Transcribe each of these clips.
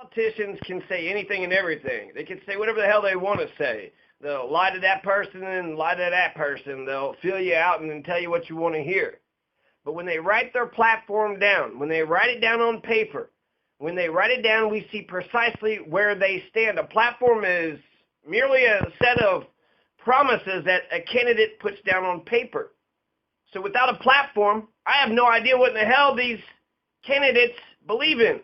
Politicians can say anything and everything. They can say whatever the hell they want to say. They'll lie to that person and lie to that person. They'll fill you out and then tell you what you want to hear. But when they write their platform down, when they write it down on paper, when they write it down, we see precisely where they stand. A platform is merely a set of promises that a candidate puts down on paper. So without a platform, I have no idea what in the hell these candidates believe in.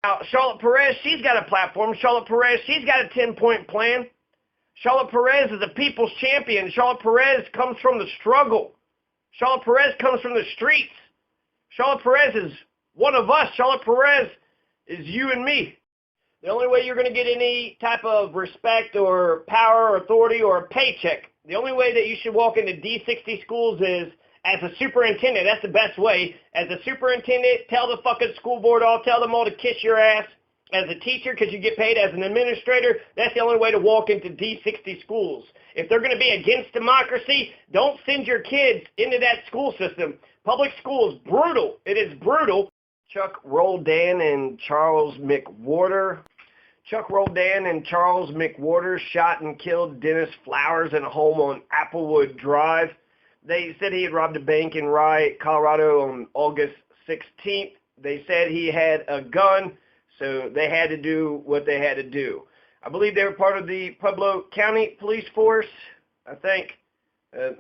Now, Charlotte Perez, she's got a platform. Charlotte Perez, she's got a 10-point plan. Charlotte Perez is a people's champion. Charlotte Perez comes from the struggle. Charlotte Perez comes from the streets. Charlotte Perez is one of us. Charlotte Perez is you and me. The only way you're going to get any type of respect or power or authority or a paycheck, the only way that you should walk into D60 schools is as a superintendent. That's the best way. As a superintendent, tell the fucking school board all, tell them all to kiss your ass. As a teacher, because you get paid. As an administrator, that's the only way to walk into D60 schools. If they're going to be against democracy, don't send your kids into that school system. Public school is brutal. It is brutal. Chuck Roldan and Charles McWhorter. Chuck Roldan and Charles McWhorter shot and killed Dennis Flowers in a home on Applewood Drive. They said he had robbed a bank in Rye, Colorado on August 16th. They said he had a gun, so they had to do what they had to do. I believe they were part of the Pueblo County Police Force, I think.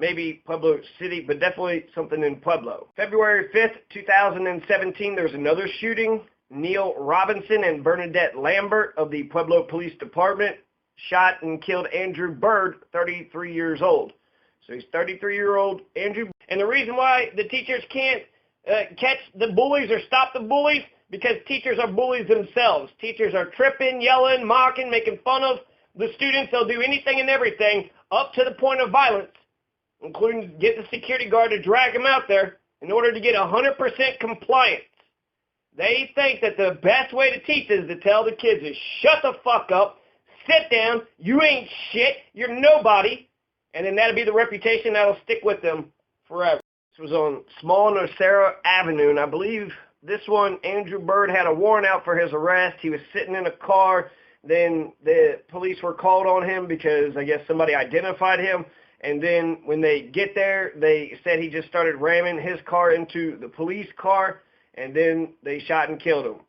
Maybe Pueblo City, but definitely something in Pueblo. February 5th, 2017, there was another shooting. Neil Robinson and Bernadette Lambert of the Pueblo Police Department shot and killed Andrew Bird, 33 years old. So he's 33-year-old Andrew. And the reason why the teachers can't catch the bullies or stop the bullies, because teachers are bullies themselves. Teachers are tripping, yelling, mocking, making fun of the students. They'll do anything and everything up to the point of violence, including get the security guard to drag them out there in order to get 100% compliance. They think that the best way to teach is to tell the kids is shut the fuck up, sit down, you ain't shit, you're nobody, and then that'll be the reputation that'll stick with them forever. This was on Small Nocera Avenue, and I believe this one, Andrew Bird had a warrant out for his arrest. He was sitting in a car. Then the police were called on him because I guess somebody identified him. And then when they get there, they said he just started ramming his car into the police car, and then they shot and killed him.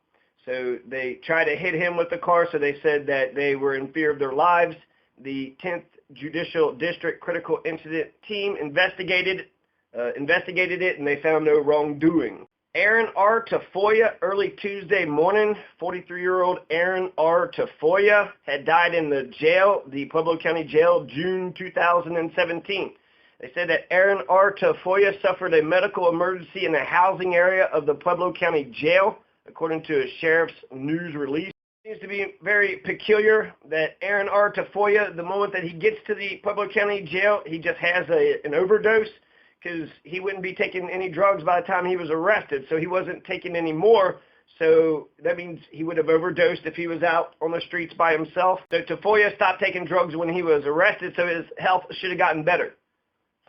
So they tried to hit him with the car, so they said that they were in fear of their lives. The 10th Judicial District Critical Incident Team investigated it, and they found no wrongdoing. Aaron R. Tafoya, early Tuesday morning, 43-year-old Aaron R. Tafoya had died in the jail, the Pueblo County Jail, June 2017. They said that Aaron R. Tafoya suffered a medical emergency in the housing area of the Pueblo County Jail, according to a sheriff's news release. It seems to be very peculiar that Aaron R. Tafoya, the moment that he gets to the Pueblo County Jail, he just has an overdose, because he wouldn't be taking any drugs by the time he was arrested, so he wasn't taking any more, so that means he would have overdosed if he was out on the streets by himself. So Tafoya stopped taking drugs when he was arrested, so his health should have gotten better.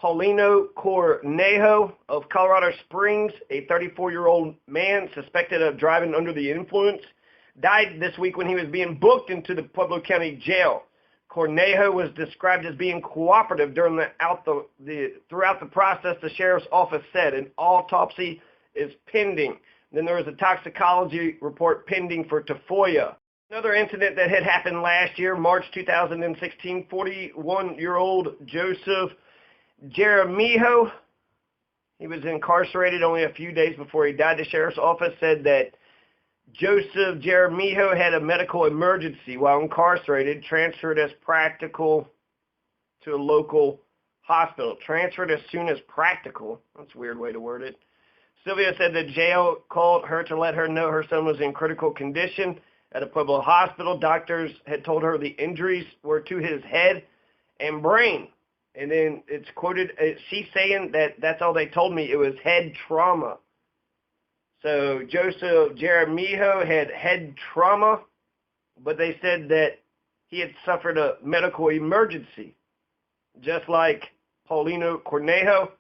Paulino Cornejo of Colorado Springs, a 34-year-old man suspected of driving under the influence, died this week when he was being booked into the Pueblo County Jail. Cornejo was described as being cooperative throughout the process, the sheriff's office said. An autopsy is pending. Then there was a toxicology report pending for Tafoya. Another incident that had happened last year, March 2016, 41-year-old Joseph Jeremijo. He was incarcerated only a few days before he died. The sheriff's office said that Joseph Jeremijo had a medical emergency while incarcerated, transferred as practical to a local hospital. Transferred as soon as practical. That's a weird way to word it. Sylvia said the jail called her to let her know her son was in critical condition at a Pueblo hospital. Doctors had told her the injuries were to his head and brain. And then it's quoted, she's saying that that's all they told me. It was head trauma. So Joseph Jeremijo had head trauma, but they said that he had suffered a medical emergency, just like Paulino Cornejo,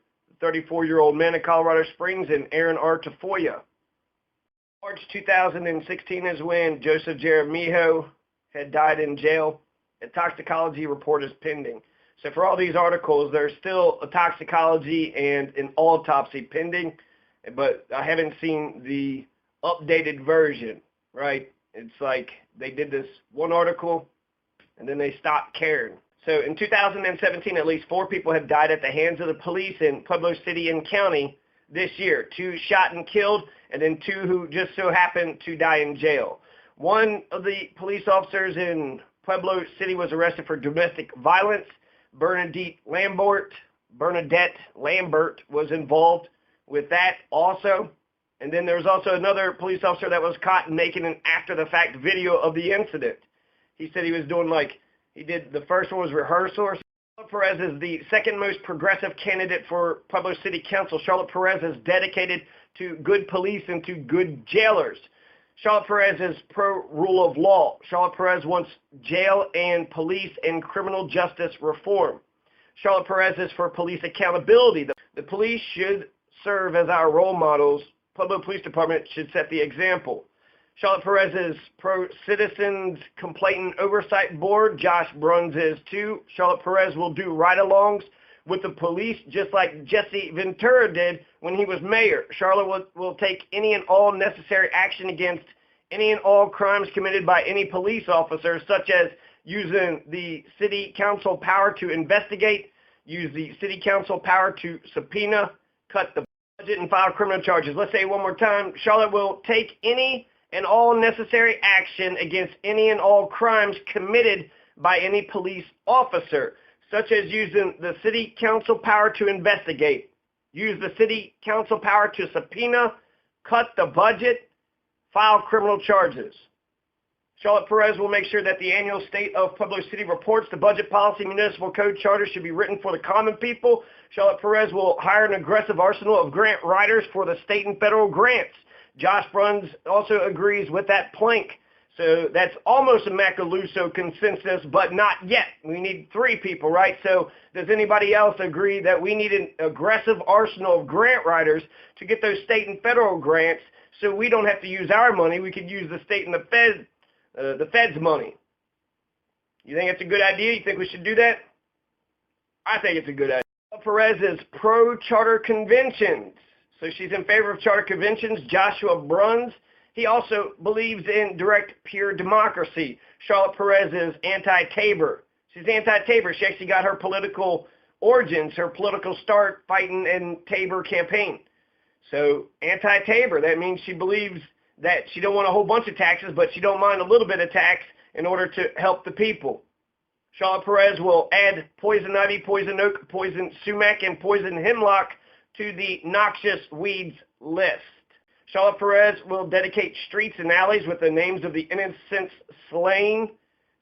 34-year-old men in Colorado Springs, and Aaron R. Tafoya. March 2016 is when Joseph Jeremijo had died in jail. A toxicology report is pending. So for all these articles, there's still a toxicology and an autopsy pending, but I haven't seen the updated version, right? It's like they did this one article, and then they stopped caring. So in 2017, at least 4 people have died at the hands of the police in Pueblo City and County this year. 2 shot and killed, and then 2 who just so happened to die in jail. One of the police officers in Pueblo City was arrested for domestic violence. Bernadette Lambert was involved with that also. And then there was also another police officer that was caught making an after-the-fact video of the incident. He said he was doing the first one was rehearsal. Charlotte Perez is the second most progressive candidate for Pueblo City Council. Charlotte Perez is dedicated to good police and to good jailers. Charlotte Perez is pro-rule of law. Charlotte Perez wants jail and police and criminal justice reform. Charlotte Perez is for police accountability. The police should serve as our role models. Pueblo Police Department should set the example. Charlotte Perez is pro-Citizens Complaint and Oversight Board. Josh Bruns is too. Charlotte Perez will do ride-alongs with the police just like Jesse Ventura did when he was mayor. Charlotte will take any and all necessary action against any and all crimes committed by any police officer, such as using the city council power to investigate, use the city council power to subpoena, cut the budget, and file criminal charges. Let's say it one more time. Charlotte will take any and all necessary action against any and all crimes committed by any police officer, such as using the city council power to investigate, use the city council power to subpoena, cut the budget, file criminal charges. Charlotte Perez will make sure that the annual State of Pueblo City reports, the budget policy, municipal code charter should be written for the common people. Charlotte Perez will hire an aggressive arsenal of grant writers for the state and federal grants. Josh Bruns also agrees with that plank. So that's almost a Macaluso consensus, but not yet. We need 3 people, right? So does anybody else agree that we need an aggressive arsenal of grant writers to get those state and federal grants so we don't have to use our money? We could use the state and the Fed's money. You think it's a good idea? You think we should do that? I think it's a good idea. Perez is pro-charter conventions. So she's in favor of charter conventions. Joshua Bruns, he also believes in direct pure democracy. Charlotte Perez is anti-Tabor. She's anti-Tabor. She actually got her political origins, her political start fighting in Tabor campaign. So anti-Tabor, that means she believes that she don't want a whole bunch of taxes, but she don't mind a little bit of tax in order to help the people. Charlotte Perez will add poison ivy, poison oak, poison sumac, and poison hemlock to the noxious weeds list. Charlotte Perez will dedicate streets and alleys with the names of the innocents slain,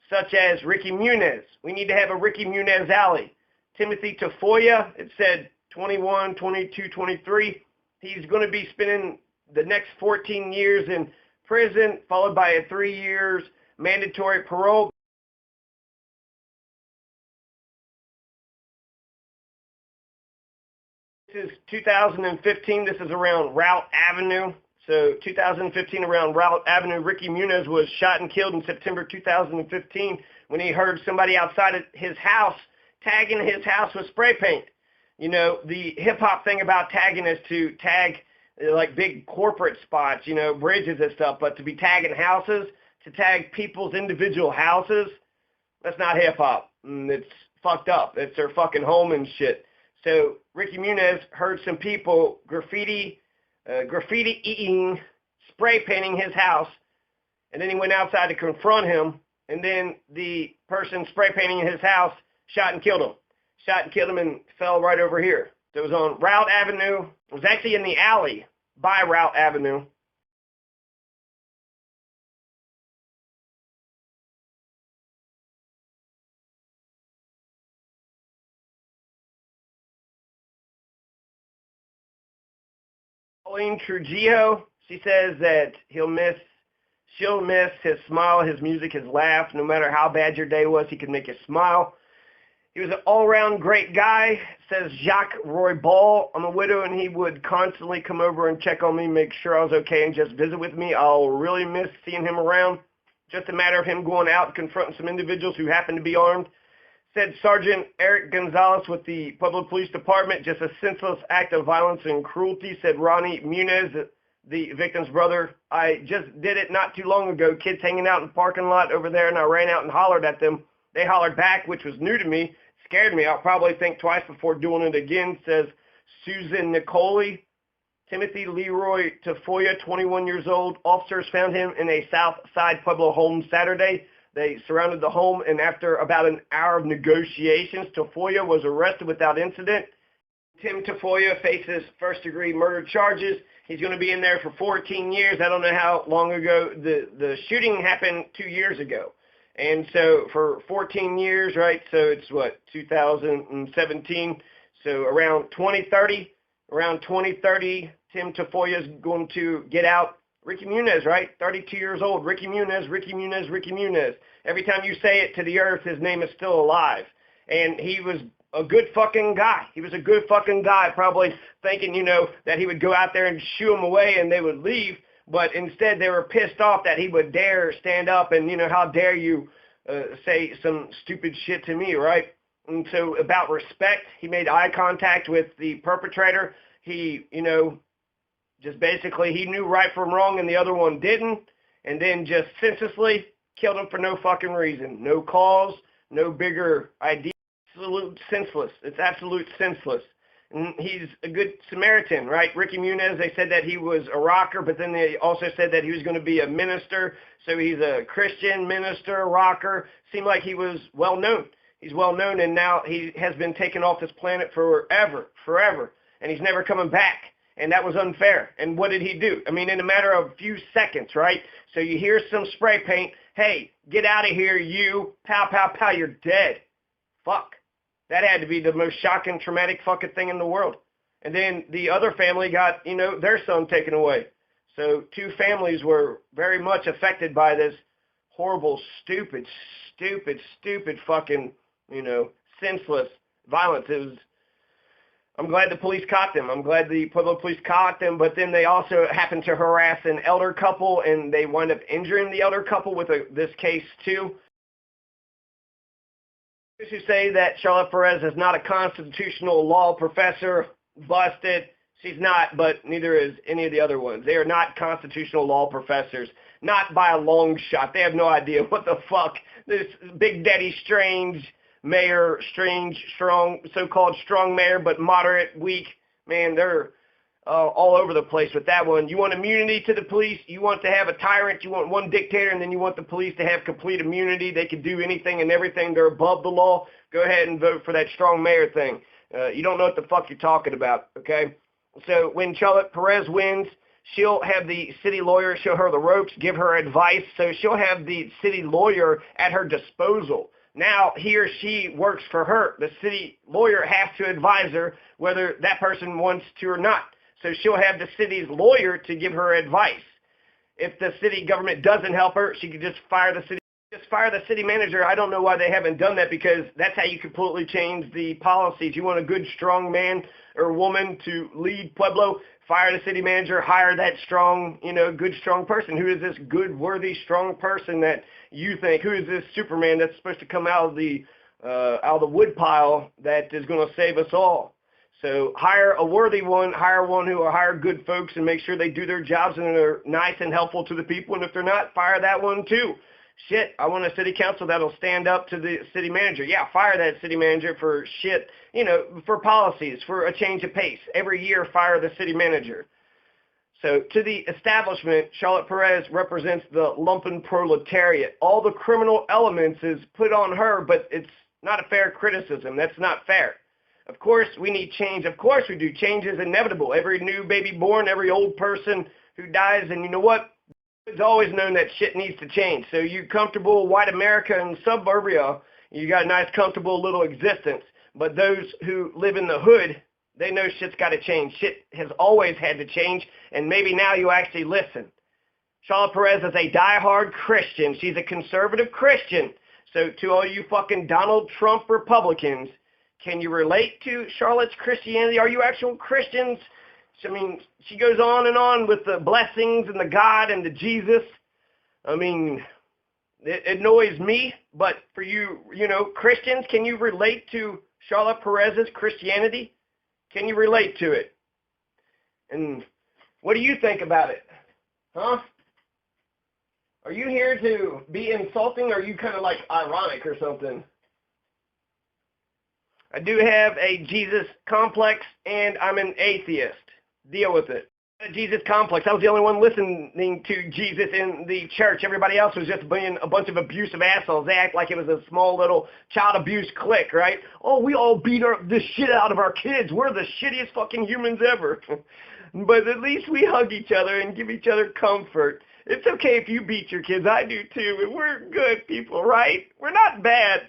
such as Ricky Munez. We need to have a Ricky Munez alley. Timothy Tafoya, it said 21, 22, 23. He's going to be spending the next 14 years in prison, followed by a 3 years mandatory parole. This is 2015. This is around Route Avenue. So 2015 around Route Avenue, Ricky Munez was shot and killed in September 2015 when he heard somebody outside of his house tagging his house with spray paint. You know, the hip-hop thing about tagging is to tag like big corporate spots, you know, bridges and stuff, but to be tagging houses, to tag people's individual houses, that's not hip-hop. It's fucked up. It's their fucking home and shit. So Ricky Munez heard some people graffiti-ing, spray painting his house, and then he went outside to confront him, and then the person spray painting his house shot and killed him. Shot and killed him and fell right over here. So it was on Route Avenue. It was actually in the alley by Route Avenue. Pauline Trujillo, she says that she'll miss his smile, his music, his laugh. No matter how bad your day was, he could make you smile. He was an all-around great guy, says Jacques Roy Ball. I'm a widow, and he would constantly come over and check on me, make sure I was okay, and just visit with me. I'll really miss seeing him around. Just a matter of him going out and confronting some individuals who happen to be armed. Said Sergeant Eric Gonzalez with the Pueblo Police Department, just a senseless act of violence and cruelty, said Ronnie Muniz, the victim's brother. I just did it not too long ago. Kids hanging out in the parking lot over there, and I ran out and hollered at them. They hollered back, which was new to me, scared me. I'll probably think twice before doing it again, says Susan Nicoli. Timothy Leroy Tafoya, 21 years old. Officers found him in a South Side Pueblo home Saturday. They surrounded the home, and after about an hour of negotiations, Tafoya was arrested without incident. Tim Tafoya faces first-degree murder charges. He's going to be in there for 14 years. I don't know how long ago. The shooting happened 2 years ago. And so for 14 years, right, so it's what, 2017, so around 2030, Tim Tafoya is going to get out. Ricky Muniz, right, 32 years old, Ricky Muniz. Every time you say it to the earth, his name is still alive. And he was a good fucking guy. Probably thinking, that he would go out there and shoo them away and they would leave. But instead, they were pissed off that he would dare stand up and, how dare you say some stupid shit to me, right? And so about respect, he made eye contact with the perpetrator. He, just basically he knew right from wrong and the other one didn't. And then just senselessly killed him for no fucking reason. No cause, no bigger idea. Absolute senseless. It's absolute senseless. And he's a good Samaritan, right? Ricky Muniz, they said that he was a rocker, but then they also said that he was going to be a minister. So he's a Christian minister, rocker. Seemed like he was well known. He's well known, and now he has been taken off this planet forever. And he's never coming back. And that was unfair. And what did he do? I mean, in a matter of a few seconds, right? So you hear some spray paint. Hey, get out of here, you. Pow, pow, pow, you're dead. Fuck. That had to be the most shocking, traumatic fucking thing in the world. And then the other family got, their son taken away. So two families were very much affected by this horrible, stupid fucking, senseless violence. I'm glad the police caught them. I'm glad the Pueblo police caught them, but then they also happened to harass an elder couple, and they wind up injuring the elder couple with this case too. Who say that Charlotte Perez is not a constitutional law professor, busted. She's not, but neither is any of the other ones. They are not constitutional law professors, not by a long shot. They have no idea what the fuck this Big Daddy Strange mayor, strong, so-called strong mayor, but moderate, weak, man, they're all over the place with that one. You want immunity to the police, you want to have a tyrant, you want one dictator, and then you want the police to have complete immunity. They can do anything and everything. They're above the law. Go ahead and vote for that strong mayor thing. You don't know what the fuck you're talking about, okay? So when Charlotte Perez wins, she'll have the city lawyer show her the ropes, give her advice. So she'll have the city lawyer at her disposal. Now he or she works for her. The city lawyer has to advise her whether that person wants to or not. So she'll have the city's lawyer to give her advice. If the city government doesn't help her, she could just fire the city manager. I don't know why they haven't done that, because that's how you completely change the policies. You want a good, strong man or woman to lead Pueblo, fire the city manager, hire that strong, good, strong person. Who is this good, worthy, strong person that you think? Who is this Superman that's supposed to come out of the wood pile that is going to save us all? So hire a worthy one, hire one who will hire good folks and make sure they do their jobs and they're nice and helpful to the people. And if they're not, fire that one too. Shit, I want a city council that'll stand up to the city manager. Yeah, fire that city manager for shit, for policies, for a change of pace. Every year, fire the city manager. So to the establishment, Charlotte Perez represents the lumpen proletariat. All the criminal elements is put on her, but it's not a fair criticism. That's not fair. Of course, we need change. Of course we do. Change is inevitable. Every new baby born, every old person who dies, and you know what? It's always known that shit needs to change. So you comfortable white America and suburbia, you got a nice, comfortable little existence. But those who live in the hood, they know shit's got to change. Shit has always had to change, and maybe now you actually listen. Charlotte Perez is a diehard Christian. She's a conservative Christian. So to all you fucking Donald Trump Republicans, can you relate to Charlotte's Christianity? Are you actual Christians? I mean, she goes on and on with the blessings and the God and the Jesus. I mean, it annoys me, but for you, Christians, can you relate to Charlotte Perez's Christianity? Can you relate to it? And what do you think about it? Huh? Are you here to be insulting, or are you kind of like ironic or something? I do have a Jesus complex, and I'm an atheist. Deal with it. A Jesus complex. I was the only one listening to Jesus in the church. Everybody else was just being a bunch of abusive assholes. They act like it was a small little child abuse clique, right? Oh, we all beat the shit out of our kids. We're the shittiest fucking humans ever. But at least we hug each other and give each other comfort. It's okay if you beat your kids. I do too. And we're good people, right? We're not bad.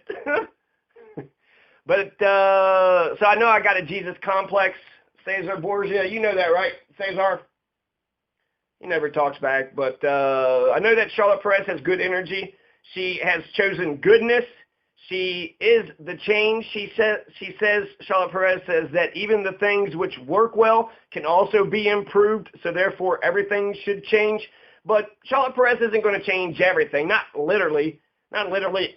But, so I know I got a Jesus complex. Cesar Borgia, you know that, right? Cesar? He never talks back, but I know that Charlotte Perez has good energy. She has chosen goodness. She is the change. She says, Charlotte Perez says that even the things which work well can also be improved, so therefore everything should change. But Charlotte Perez isn't going to change everything, not literally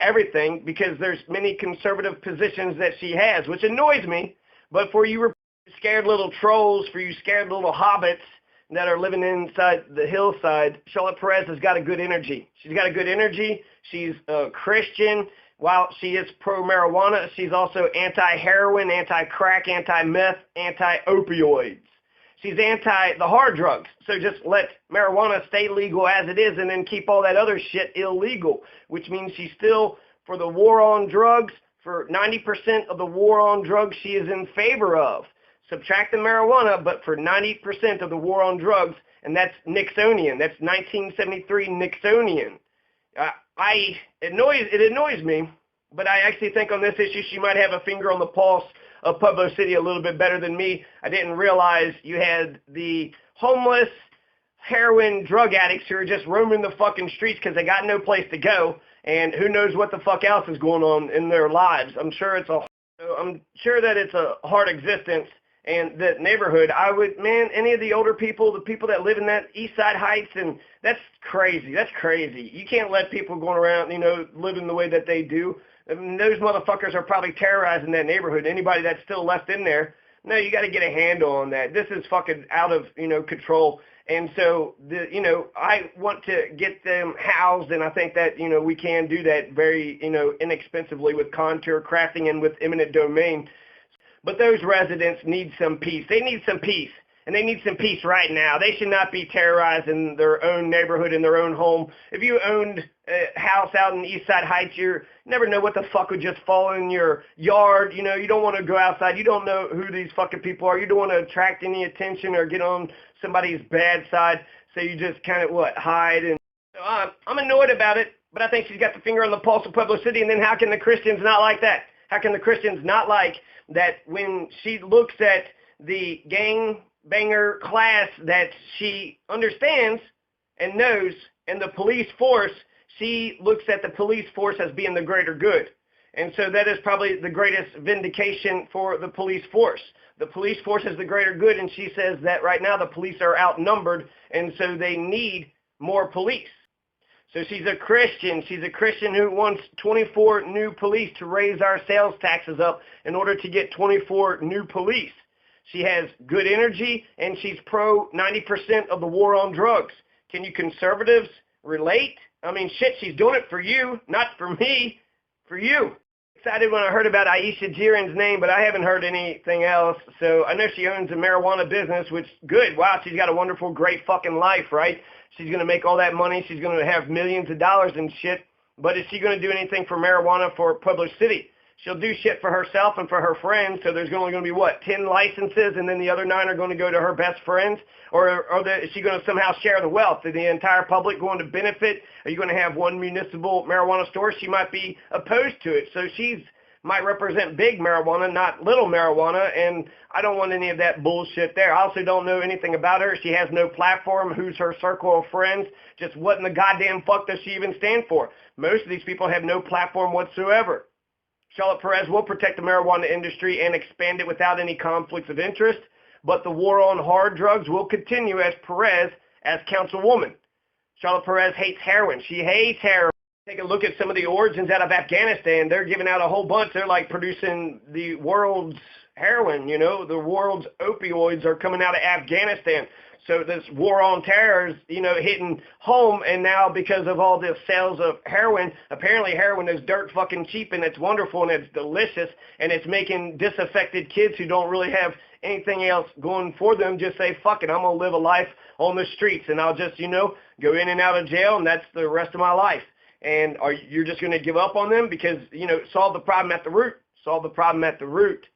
everything, because there's many conservative positions that she has, which annoys me. But for you scared little trolls, for you scared little hobbits that are living inside the hillside, Charlotte Perez has got a good energy. She's got a good energy. She's a Christian. While she is pro-marijuana, she's also anti-heroin, anti-crack, anti-meth, anti-opioids. She's anti the hard drugs. So just let marijuana stay legal as it is and then keep all that other shit illegal, which means she's still for the war on drugs. For 90% of the war on drugs she is in favor of. Subtract the marijuana, but for 90% of the war on drugs, and that's Nixonian. That's 1973 Nixonian. It annoys me, but I actually think on this issue she might have a finger on the pulse of Pueblo City a little bit better than me. I didn't realize you had the homeless heroin drug addicts who are just roaming the fucking streets because they got no place to go, and who knows what the fuck else is going on in their lives. I'm sure that it's a hard existence. And the neighborhood, any of the older people, the people that live in that East Side Heights, and that's crazy. That's crazy. You can't let people going around, living the way that they do. I mean, those motherfuckers are probably terrorizing that neighborhood. Anybody that's still left in there, no, you got to get a handle on that. This is fucking out of, control. And so, I want to get them housed, and I think that, we can do that very, inexpensively with contour crafting and with eminent domain. But those residents need some peace. They need some peace, and they need some peace right now. They should not be terrorizing their own neighborhood in their own home. If you owned a house out in East Side Heights, you never know what the fuck would just fall in your yard. You don't want to go outside. You don't know who these fucking people are. You don't want to attract any attention or get on somebody's bad side, so you just kind of, hide. And so I'm annoyed about it, but I think she's got the finger on the pulse of Pueblo City, and then how can the Christians not like that? How can the Christians not like that when she looks at the gangbanger class that she understands and knows, and the police force, she looks at the police force as being the greater good. And so that is probably the greatest vindication for the police force. The police force is the greater good, and she says that right now the police are outnumbered, and so they need more police. So she's a Christian. She's a Christian who wants 24 new police to raise our sales taxes up in order to get 24 new police. She has good energy, and she's pro 90% of the war on drugs. Can you conservatives relate? I mean, shit, she's doing it for you, not for me, for you. Excited when I heard about Aisha Jiren's name, but I haven't heard anything else. So I know she owns a marijuana business, which, good. Wow, she's got a wonderful, great fucking life, right? She's going to make all that money. She's going to have millions of dollars and shit. But is she going to do anything for marijuana for Pueblo City? She'll do shit for herself and for her friends. So there's only going to be, 10 licenses, and then the other 9 are going to go to her best friends? Or is she going to somehow share the wealth? Is the entire public going to benefit? Are you going to have one municipal marijuana store? She might be opposed to it. So she's might represent big marijuana, not little marijuana, and I don't want any of that bullshit there. I also don't know anything about her. She has no platform. Who's her circle of friends? Just what in the goddamn fuck does she even stand for? Most of these people have no platform whatsoever. Charlotte Perez will protect the marijuana industry and expand it without any conflicts of interest, but the war on hard drugs will continue as Perez as councilwoman. Charlotte Perez hates heroin. She hates heroin. Take a look at some of the origins out of Afghanistan. They're giving out a whole bunch. They're like producing the world's heroin, you know. The world's opioids are coming out of Afghanistan. So this war on terror is, you know, hitting home, and now because of all the sales of heroin, apparently heroin is dirt fucking cheap, and it's wonderful, and it's delicious, and it's making disaffected kids who don't really have anything else going for them just say, fuck it, I'm going to live a life on the streets, and I'll just, you know, go in and out of jail, and that's the rest of my life. And you're just going to give up on them because, you know, solve the problem at the root. Solve the problem at the root.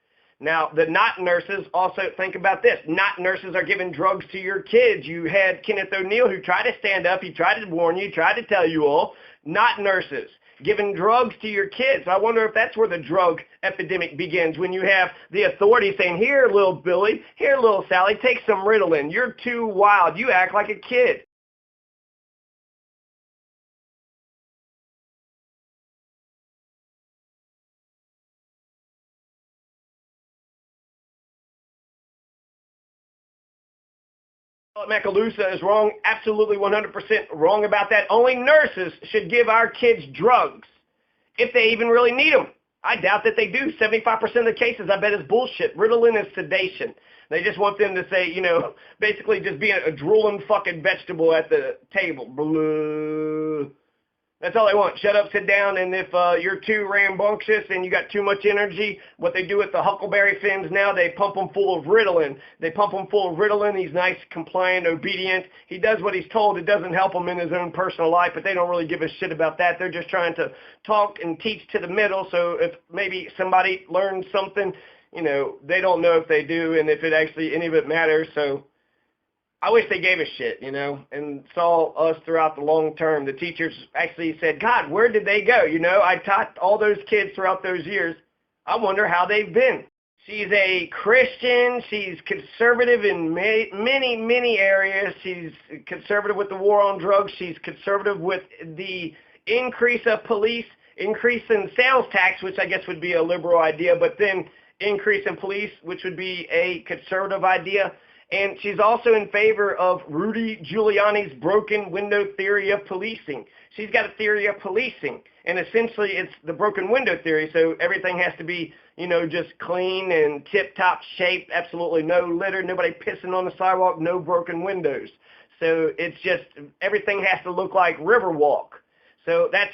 Now, the not nurses, also think about this. Not nurses are giving drugs to your kids. You had Kenneth O'Neill who tried to stand up. He tried to warn you, tried to tell you all. Not nurses giving drugs to your kids. I wonder if that's where the drug epidemic begins, when you have the authorities saying, here, little Billy, here, little Sally, take some Ritalin. You're too wild. You act like a kid. Macalusa is wrong, absolutely 100% wrong about that. Only nurses should give our kids drugs, if they even really need them. I doubt that they do. 75% of the cases, I bet, is bullshit. Ritalin is sedation. They just want them to say, you know, basically just be a drooling fucking vegetable at the table. Blah. That's all they want. Shut up, sit down, and if you're too rambunctious and you got too much energy, what they do with the Huckleberry Finns now, they pump them full of Ritalin. They pump them full of Ritalin. He's nice, compliant, obedient. He does what he's told. It doesn't help him in his own personal life, but they don't really give a shit about that. They're just trying to talk and teach to the middle, so if maybe somebody learns something, you know, they don't know if they do and if it actually, any of it matters, so I wish they gave a shit, you know, and saw us throughout the long term. The teachers actually said, God, where did they go? You know, I taught all those kids throughout those years. I wonder how they've been. She's a Christian. She's conservative in many, many areas. She's conservative with the war on drugs. She's conservative with the increase of police, increase in sales tax, which I guess would be a liberal idea, but then increase in police, which would be a conservative idea. And she's also in favor of Rudy Giuliani's broken window theory of policing. She's got a theory of policing, and essentially it's the broken window theory, so everything has to be, you know, just clean and tip-top shape, absolutely no litter, nobody pissing on the sidewalk, no broken windows. So it's just, everything has to look like Riverwalk. So that's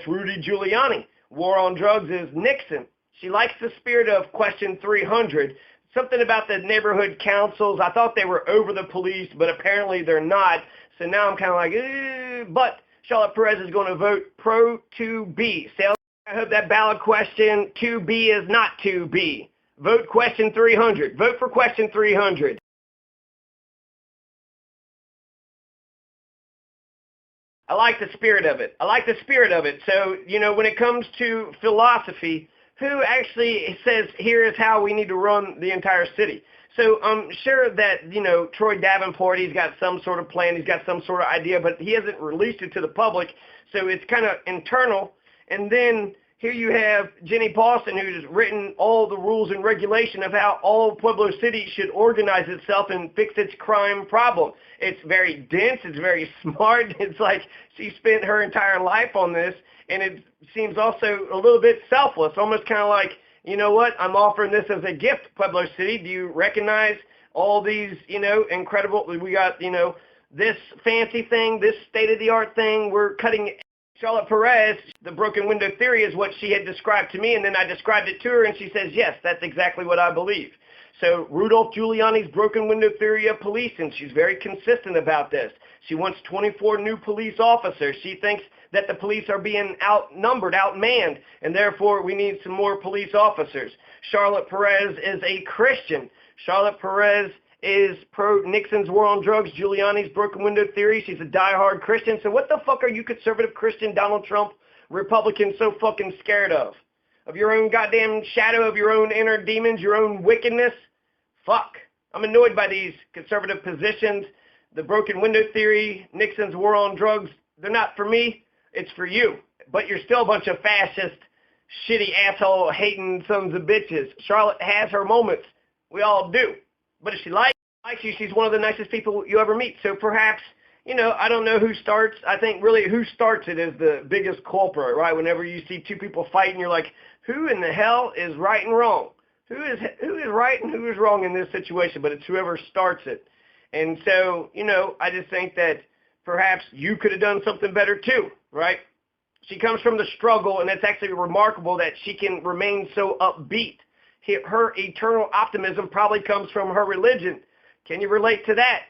Rudy Giuliani. War on drugs is Nixon. She likes the spirit of Question 300. Something about the neighborhood councils. I thought they were over the police, but apparently they're not. So now I'm kind of like, but Charlotte Perez is going to vote pro 2B. I hope that ballot question 2B is not 2B. Vote Question 300. Vote for Question 300. I like the spirit of it. I like the spirit of it. So, you know, when it comes to philosophy, who actually says, here is how we need to run the entire city? So I'm sure that, you know, Troy Davenport, he's got some sort of plan, he's got some sort of idea, but he hasn't released it to the public, so it's kind of internal. And then here you have Jenny Paulson, who's written all the rules and regulation of how all Pueblo City should organize itself and fix its crime problem. It's very dense, it's very smart, it's like she spent her entire life on this, and it seems also a little bit selfless, almost kind of like, you know what, I'm offering this as a gift, Pueblo City. Do you recognize all these, you know, incredible, we got, you know, this fancy thing, this state-of-the-art thing, we're cutting. Charlotte Perez, the broken window theory is what she had described to me, and then I described it to her, and she says, yes, that's exactly what I believe. So Rudolph Giuliani's broken window theory of policing, she's very consistent about this. She wants 24 new police officers. She thinks that the police are being outnumbered, outmanned, and therefore we need some more police officers. Charlotte Perez is a Christian. Charlotte Perez is pro-Nixon's war on drugs, Giuliani's broken window theory. She's a diehard Christian. So what the fuck are you conservative Christian Donald Trump Republicans so fucking scared of? of your own goddamn shadow, of your own inner demons, your own wickedness. Fuck. I'm annoyed by these conservative positions, the broken window theory, Nixon's war on drugs. They're not for me. It's for you. But you're still a bunch of fascist, shitty, asshole, hating sons of bitches. Charlotte has her moments. We all do. But if she likes you, she's one of the nicest people you ever meet. So perhaps, you know, I don't know who starts. I think really who starts it is the biggest culprit, right? Whenever you see two people fighting, you're like, who in the hell is right and wrong? Who is right and who is wrong in this situation? But it's whoever starts it. And so, you know, I just think that perhaps you could have done something better too, right? She comes from the struggle, and it's actually remarkable that she can remain so upbeat. Her eternal optimism probably comes from her religion. Can you relate to that?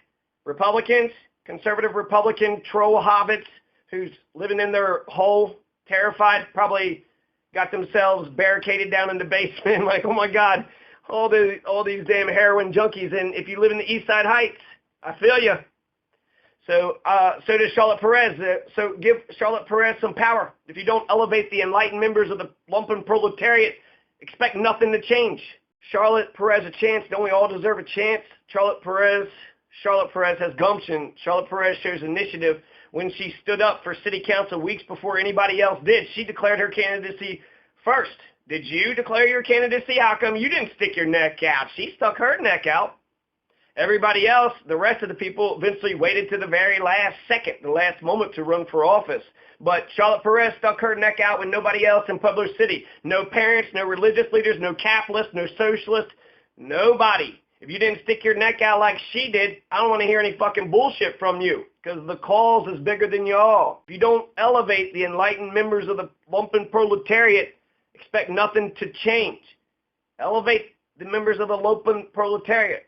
Republicans, conservative Republican troll hobbits who's living in their hole, terrified, probably got themselves barricaded down in the basement, like, oh my God, all these damn heroin junkies. And if you live in the East Side Heights, I feel you. So does Charlotte Perez. So give Charlotte Perez some power. If you don't elevate the enlightened members of the lumpen proletariat, expect nothing to change. Charlotte Perez a chance. Don't we all deserve a chance? Charlotte Perez has gumption. Charlotte Perez shows initiative. When she stood up for city council weeks before anybody else did, she declared her candidacy first. Did you declare your candidacy? How come you didn't stick your neck out? She stuck her neck out. Everybody else, the rest of the people, eventually waited to the very last second, the last moment to run for office. But Charlotte Perez stuck her neck out with nobody else in Pueblo City. No parents, no religious leaders, no capitalists, no socialists, nobody. If you didn't stick your neck out like she did, I don't want to hear any fucking bullshit from you, because the cause is bigger than y'all. If you don't elevate the enlightened members of the lumpen proletariat, expect nothing to change. Elevate the members of the lumpen proletariat.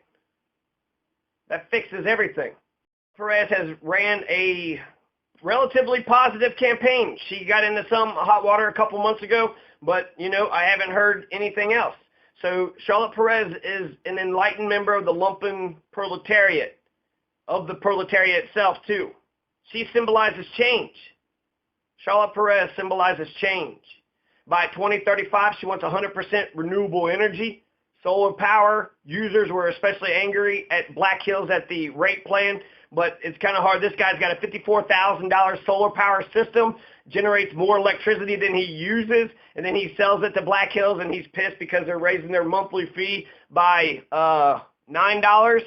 That fixes everything. Perez has ran a relatively positive campaign. She got into some hot water a couple months ago, but, you know, I haven't heard anything else. So Charlotte Perez is an enlightened member of the lumpen proletariat, of the proletariat itself, too. She symbolizes change. Charlotte Perez symbolizes change. By 2035, she wants 100% renewable energy. Solar power users were especially angry at Black Hills at the rate plan, but it's kind of hard. This guy's got a $54,000 solar power system, generates more electricity than he uses, and then he sells it to Black Hills, and he's pissed because they're raising their monthly fee by $9.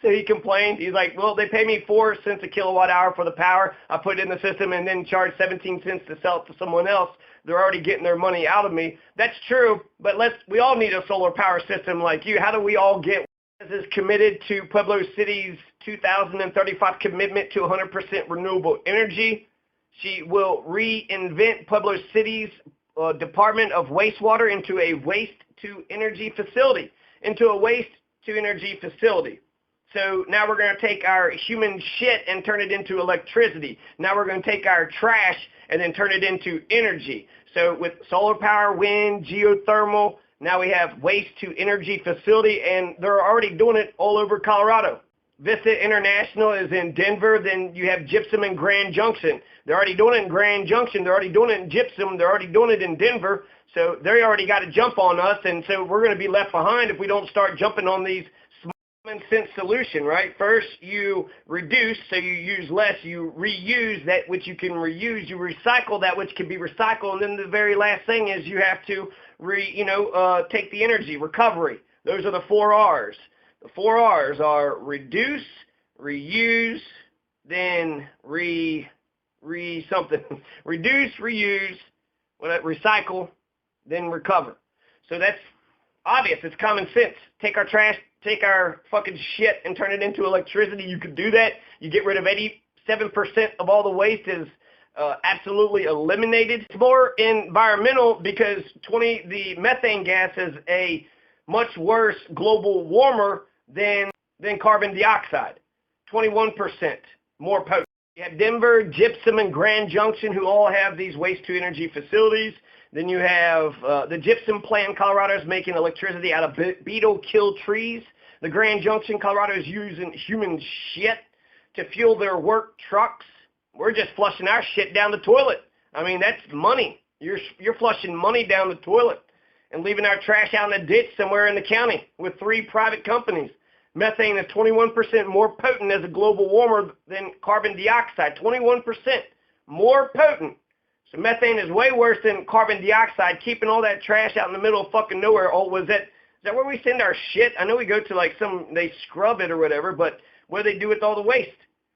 So he complained. He's like, well, they pay me 4 cents a kilowatt hour for the power. I put it in the system and then charge 17 cents to sell it to someone else. They're already getting their money out of me. That's true, but we all need a solar power system like you. How do we all get? Is committed to Pueblo City's 2035 commitment to 100% renewable energy. She will reinvent Pueblo City's Department of Wastewater into a waste-to-energy facility. So now we're going to take our human shit and turn it into electricity. Now we're going to take our trash and then turn it into energy. So with solar power, wind, geothermal, now we have waste-to-energy facility, and they're already doing it all over Colorado. Vista International is in Denver. Then you have Gypsum in Grand Junction. They're already doing it in Grand Junction. They're already doing it in Gypsum. They're already doing it in Denver. So they already got a jump on us, and so we're going to be left behind if we don't start jumping on these common sense solution, right? First, you reduce, so you use less. You reuse that which you can reuse. You recycle that which can be recycled. And then the very last thing is you have to take the energy, recovery. Those are the 4 R's. The 4 R's are reduce, reuse, then something. Reduce, reuse, recycle, then recover. So that's obvious. It's common sense. Take our trash, take our fucking shit and turn it into electricity. You could do that. You get rid of 87% of all the waste is absolutely eliminated. It's more environmental because the methane gas is a much worse global warmer than carbon dioxide. 21% more potent. You have Denver, Gypsum, and Grand Junction who all have these waste-to-energy facilities. Then you have the Gypsum plant, Colorado is making electricity out of beetle-killed trees. The Grand Junction, Colorado is using human shit to fuel their work trucks. We're just flushing our shit down the toilet. I mean, that's money. You're flushing money down the toilet and leaving our trash out in a ditch somewhere in the county with 3 private companies. Methane is 21% more potent as a global warmer than carbon dioxide. 21% more potent. So methane is way worse than carbon dioxide, keeping all that trash out in the middle of fucking nowhere. Oh, is that where we send our shit? I know we go to like they scrub it or whatever, but what do they do with all the waste?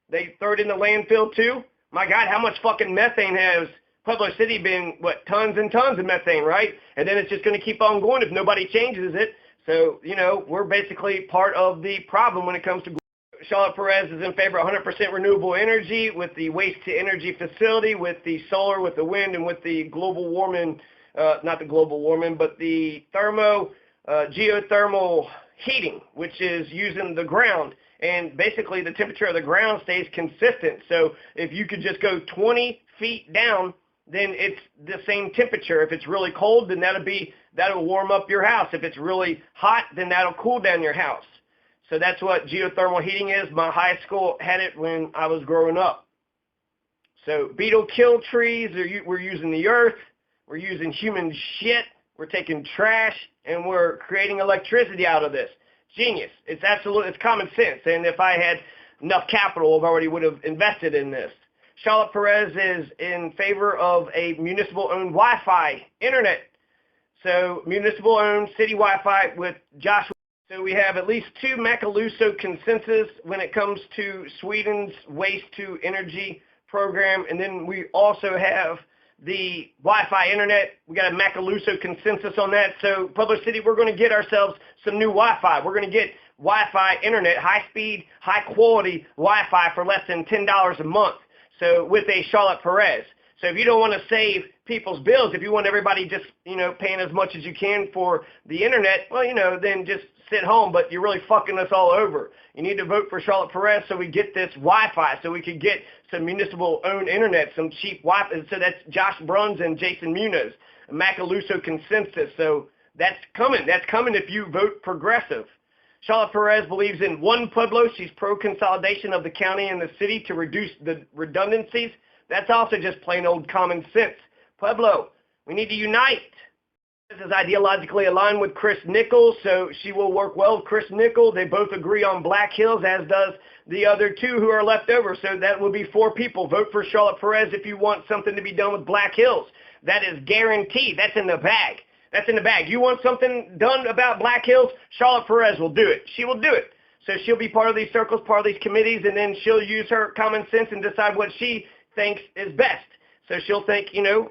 They throw it in the landfill too? My God, how much fucking methane has Pueblo City been, what, tons and tons of methane, right? And then it's just going to keep on going if nobody changes it. So, we're basically part of the problem when it comes to Charlotte Perez is in favor of 100% renewable energy with the waste-to-energy facility, with the solar, with the wind, and with the global warming, not the global warming, but the geothermal heating, which is using the ground. And basically the temperature of the ground stays consistent. So if you could just go 20 feet down, then it's the same temperature. If it's really cold, then that'll warm up your house. If it's really hot, then that'll cool down your house. So that's what geothermal heating is. My high school had it when I was growing up. So beetle kill trees, we're using the earth, we're using human shit, we're taking trash, and we're creating electricity out of this. Genius. It's common sense. And if I had enough capital, I already would have invested in this. Charlotte Perez is in favor of a municipal-owned Wi-Fi internet. So municipal-owned city Wi-Fi with Joshua. So we have at least 2 Macaluso consensus when it comes to Sweden's waste-to-energy program. And then we also have the Wi-Fi internet. We got a Macaluso consensus on that. So Pueblo City, we're going to get ourselves some new Wi-Fi. We're going to get Wi-Fi internet, high-speed, high-quality Wi-Fi for less than $10 a month. So with a Charlotte Perez. So if you don't want to save people's bills, if you want everybody just, paying as much as you can for the internet, well, then just sit home, but you're really fucking us all over. You need to vote for Charlotte Perez so we get this Wi-Fi, so we could get some municipal-owned internet, some cheap Wi-Fi. So that's Josh Bruns and Jason Muniz, a Macaluso consensus. So that's coming. That's coming if you vote progressive. Charlotte Perez believes in one Pueblo. She's pro-consolidation of the county and the city to reduce the redundancies. That's also just plain old common sense. Pueblo, we need to unite. This is ideologically aligned with Chris Nichols, so she will work well with Chris Nichols. They both agree on Black Hills, as does the other 2 who are left over. So that will be 4 people. Vote for Charlotte Perez if you want something to be done with Black Hills. That is guaranteed. That's in the bag. That's in the bag. You want something done about Black Hills? Charlotte Perez will do it. She will do it. So she'll be part of these circles, part of these committees, and then she'll use her common sense and decide what she thinks is best. So she'll think,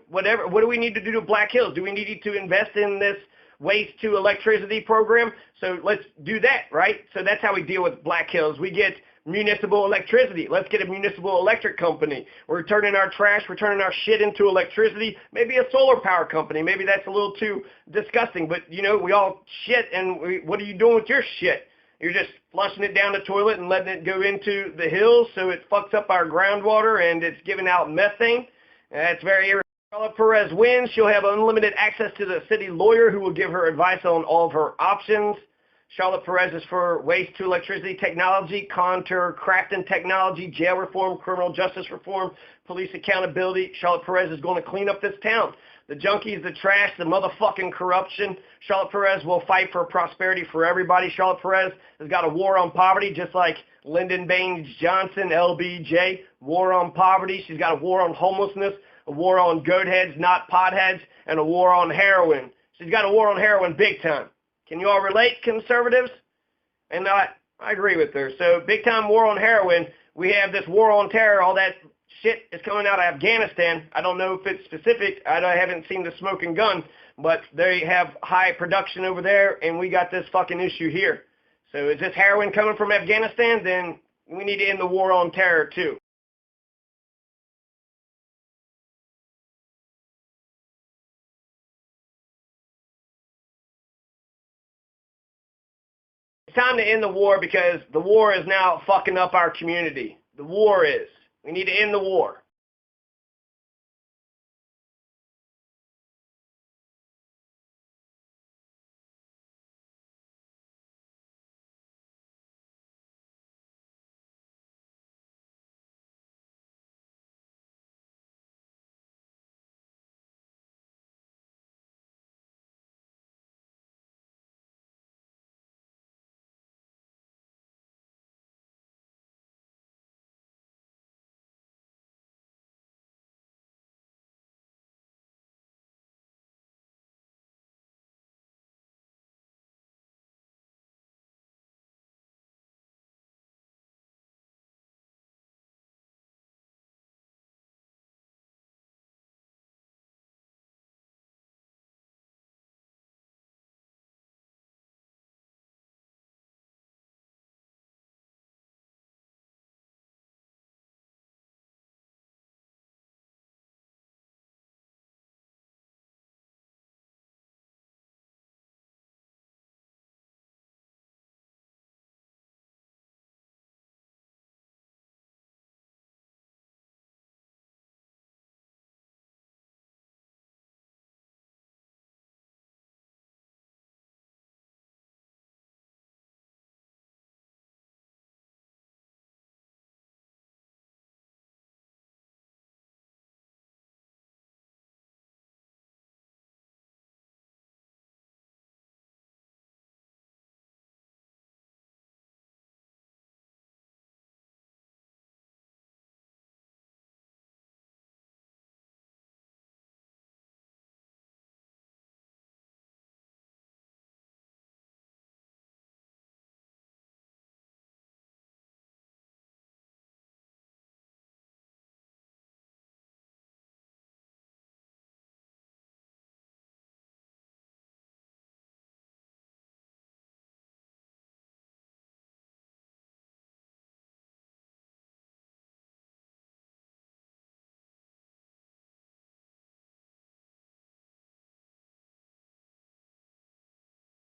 whatever. What do we need to do to Black Hills? Do we need to invest in this waste-to-electricity program? So let's do that, right? So that's how we deal with Black Hills. We get municipal electricity. Let's get a municipal electric company. We're turning our trash, we're turning our shit into electricity. Maybe a solar power company. Maybe that's a little too disgusting, but, we all shit, and what are you doing with your shit? You're just flushing it down the toilet and letting it go into the hills so it fucks up our groundwater and it's giving out methane. That's very irritating. Charlotte Perez wins. She'll have unlimited access to the city lawyer who will give her advice on all of her options. Charlotte Perez is for waste-to-electricity technology, contour crafting technology, jail reform, criminal justice reform, police accountability. Charlotte Perez is going to clean up this town. The junkies, the trash, the motherfucking corruption. Charlotte Perez will fight for prosperity for everybody. Charlotte Perez has got a war on poverty, just like Lyndon Baines Johnson, LBJ, war on poverty. She's got a war on homelessness, a war on goat heads, not potheads, and a war on heroin. She's got a war on heroin big time. Can you all relate, conservatives? And I agree with her. So big time war on heroin. We have this war on terror. All that shit is coming out of Afghanistan. I don't know if it's specific. I haven't seen the smoking gun, but they have high production over there, and we got this fucking issue here. So is this heroin coming from Afghanistan? Then we need to end the war on terror too. It's time to end the war because the war is now fucking up our community. The war is. We need to end the war.